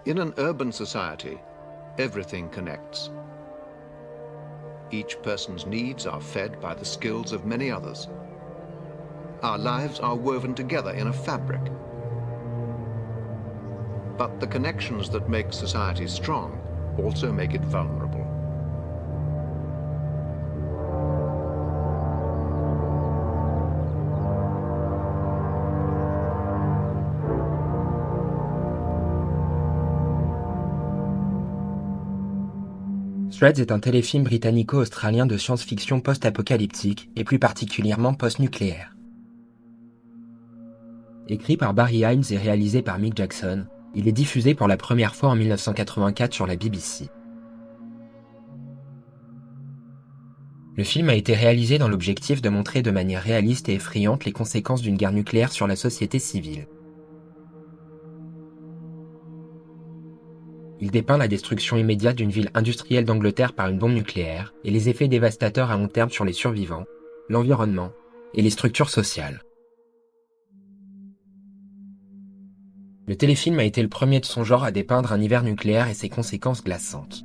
In an urban society, everything connects. Each person's needs are fed by the skills of many others. Our lives are woven together in a fabric. But the connections that make society strong also make it vulnerable. Threads est un téléfilm britannico-australien de science-fiction post-apocalyptique et plus particulièrement post-nucléaire. Écrit par Barry Hines et réalisé par Mick Jackson, il est diffusé pour la première fois en 1984 sur la BBC. Le film a été réalisé dans l'objectif de montrer de manière réaliste et effrayante les conséquences d'une guerre nucléaire sur la société civile. Il dépeint la destruction immédiate d'une ville industrielle d'Angleterre par une bombe nucléaire et les effets dévastateurs à long terme sur les survivants, l'environnement et les structures sociales. Le téléfilm a été le premier de son genre à dépeindre un hiver nucléaire et ses conséquences glaçantes.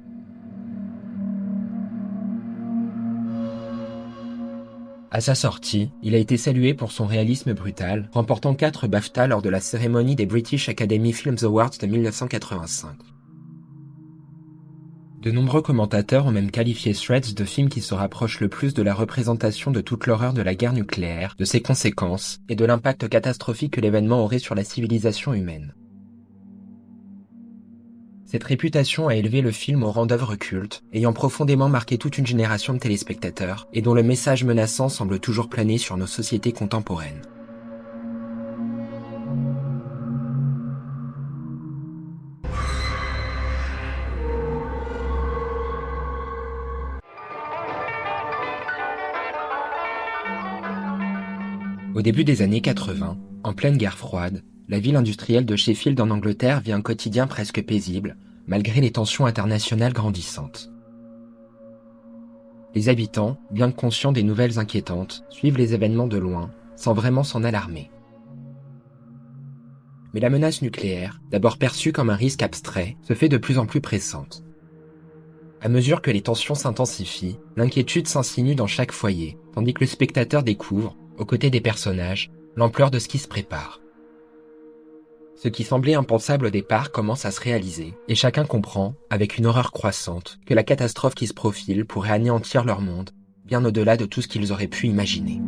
À sa sortie, il a été salué pour son réalisme brutal, remportant 4 BAFTA lors de la cérémonie des British Academy Films Awards de 1985. De nombreux commentateurs ont même qualifié Threads de film qui se rapproche le plus de la représentation de toute l'horreur de la guerre nucléaire, de ses conséquences, et de l'impact catastrophique que l'événement aurait sur la civilisation humaine. Cette réputation a élevé le film au rang d'œuvre culte, ayant profondément marqué toute une génération de téléspectateurs, et dont le message menaçant semble toujours planer sur nos sociétés contemporaines. Au début des années 80, en pleine guerre froide, la ville industrielle de Sheffield en Angleterre vit un quotidien presque paisible, malgré les tensions internationales grandissantes. Les habitants, bien que conscients des nouvelles inquiétantes, suivent les événements de loin, sans vraiment s'en alarmer. Mais la menace nucléaire, d'abord perçue comme un risque abstrait, se fait de plus en plus pressante. À mesure que les tensions s'intensifient, l'inquiétude s'insinue dans chaque foyer, tandis que le spectateur découvre, aux côtés des personnages, l'ampleur de ce qui se prépare. Ce qui semblait impensable au départ commence à se réaliser, et chacun comprend, avec une horreur croissante, que la catastrophe qui se profile pourrait anéantir leur monde, bien au-delà de tout ce qu'ils auraient pu imaginer.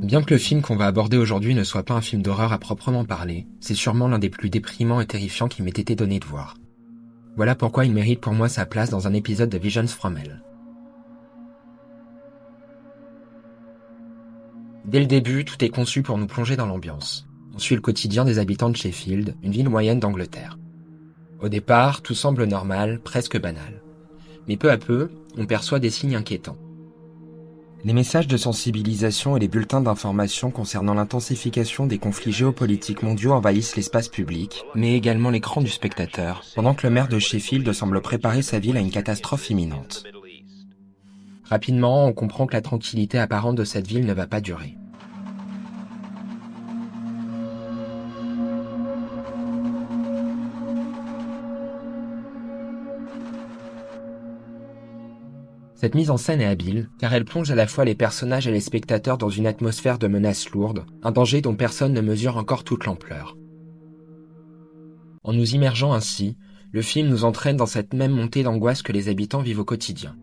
Bien que le film qu'on va aborder aujourd'hui ne soit pas un film d'horreur à proprement parler, c'est sûrement l'un des plus déprimants et terrifiants qui m'ait été donné de voir. Voilà pourquoi il mérite pour moi sa place dans un épisode de Visions from Hell. Dès le début, tout est conçu pour nous plonger dans l'ambiance. On suit le quotidien des habitants de Sheffield, une ville moyenne d'Angleterre. Au départ, tout semble normal, presque banal. Mais peu à peu, on perçoit des signes inquiétants. Les messages de sensibilisation et les bulletins d'information concernant l'intensification des conflits géopolitiques mondiaux envahissent l'espace public, mais également l'écran du spectateur, pendant que le maire de Sheffield semble préparer sa ville à une catastrophe imminente. Rapidement, on comprend que la tranquillité apparente de cette ville ne va pas durer. Cette mise en scène est habile, car elle plonge à la fois les personnages et les spectateurs dans une atmosphère de menace lourde, un danger dont personne ne mesure encore toute l'ampleur. En nous immergeant ainsi, le film nous entraîne dans cette même montée d'angoisse que les habitants vivent au quotidien.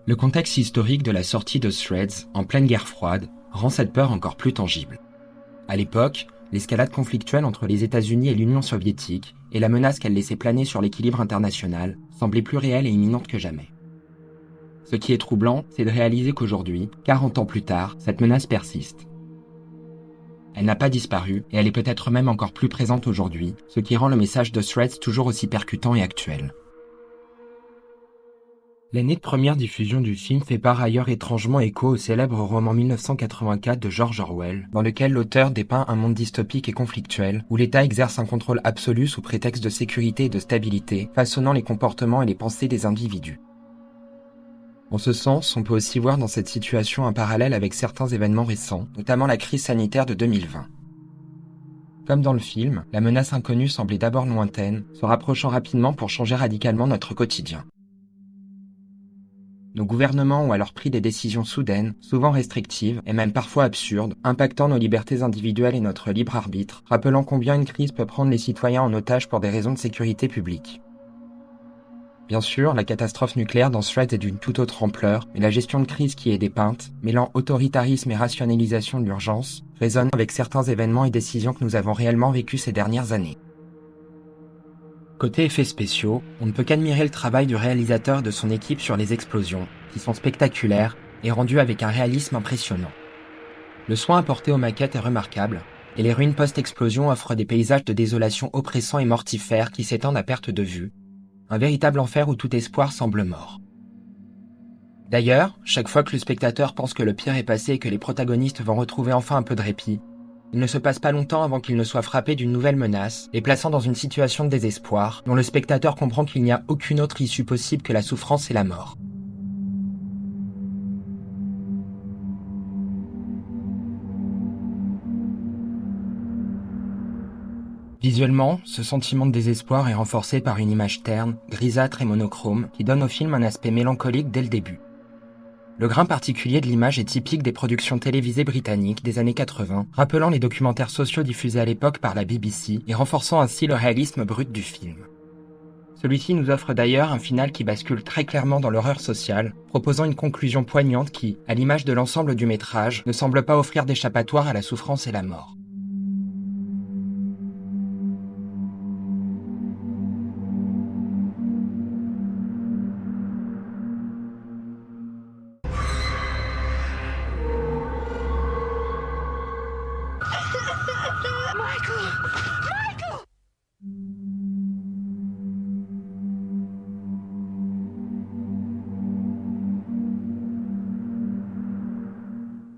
Le contexte historique de la sortie de Threads, en pleine guerre froide, rend cette peur encore plus tangible. À l'époque, l'escalade conflictuelle entre les États-Unis et l'Union soviétique, et la menace qu'elle laissait planer sur l'équilibre international, semblait plus réelle et imminente que jamais. Ce qui est troublant, c'est de réaliser qu'aujourd'hui, 40 ans plus tard, cette menace persiste. Elle n'a pas disparu, et elle est peut-être même encore plus présente aujourd'hui, ce qui rend le message de Threads toujours aussi percutant et actuel. L'année de première diffusion du film fait par ailleurs étrangement écho au célèbre roman 1984 de George Orwell, dans lequel l'auteur dépeint un monde dystopique et conflictuel, où l'État exerce un contrôle absolu sous prétexte de sécurité et de stabilité, façonnant les comportements et les pensées des individus. En ce sens, on peut aussi voir dans cette situation un parallèle avec certains événements récents, notamment la crise sanitaire de 2020. Comme dans le film, la menace inconnue semblait d'abord lointaine, se rapprochant rapidement pour changer radicalement notre quotidien. Nos gouvernements ont alors pris des décisions soudaines, souvent restrictives, et même parfois absurdes, impactant nos libertés individuelles et notre libre arbitre, rappelant combien une crise peut prendre les citoyens en otage pour des raisons de sécurité publique. Bien sûr, la catastrophe nucléaire dans Threads est d'une toute autre ampleur, mais la gestion de crise qui est dépeinte, mêlant autoritarisme et rationalisation de l'urgence, résonne avec certains événements et décisions que nous avons réellement vécus ces dernières années. Côté effets spéciaux, on ne peut qu'admirer le travail du réalisateur et de son équipe sur les explosions, qui sont spectaculaires et rendues avec un réalisme impressionnant. Le soin apporté aux maquettes est remarquable, et les ruines post-explosion offrent des paysages de désolation oppressants et mortifères qui s'étendent à perte de vue, un véritable enfer où tout espoir semble mort. D'ailleurs, chaque fois que le spectateur pense que le pire est passé et que les protagonistes vont retrouver enfin un peu de répit, il ne se passe pas longtemps avant qu'il ne soit frappé d'une nouvelle menace, les plaçant dans une situation de désespoir, dont le spectateur comprend qu'il n'y a aucune autre issue possible que la souffrance et la mort. Visuellement, ce sentiment de désespoir est renforcé par une image terne, grisâtre et monochrome, qui donne au film un aspect mélancolique dès le début. Le grain particulier de l'image est typique des productions télévisées britanniques des années 80, rappelant les documentaires sociaux diffusés à l'époque par la BBC et renforçant ainsi le réalisme brut du film. Celui-ci nous offre d'ailleurs un final qui bascule très clairement dans l'horreur sociale, proposant une conclusion poignante qui, à l'image de l'ensemble du métrage, ne semble pas offrir d'échappatoire à la souffrance et la mort.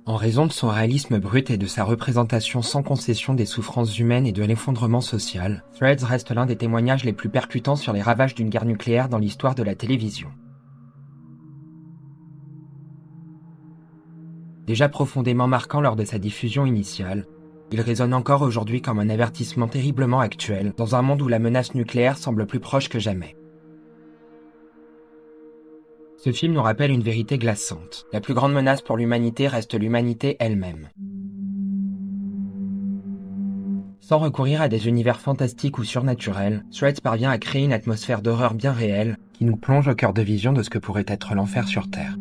En raison de son réalisme brut et de sa représentation sans concession des souffrances humaines et de l'effondrement social, Threads reste l'un des témoignages les plus percutants sur les ravages d'une guerre nucléaire dans l'histoire de la télévision. Déjà profondément marquant lors de sa diffusion initiale, il résonne encore aujourd'hui comme un avertissement terriblement actuel, dans un monde où la menace nucléaire semble plus proche que jamais. Ce film nous rappelle une vérité glaçante. La plus grande menace pour l'humanité reste l'humanité elle-même. Sans recourir à des univers fantastiques ou surnaturels, Threads parvient à créer une atmosphère d'horreur bien réelle qui nous plonge au cœur de vision de ce que pourrait être l'enfer sur Terre.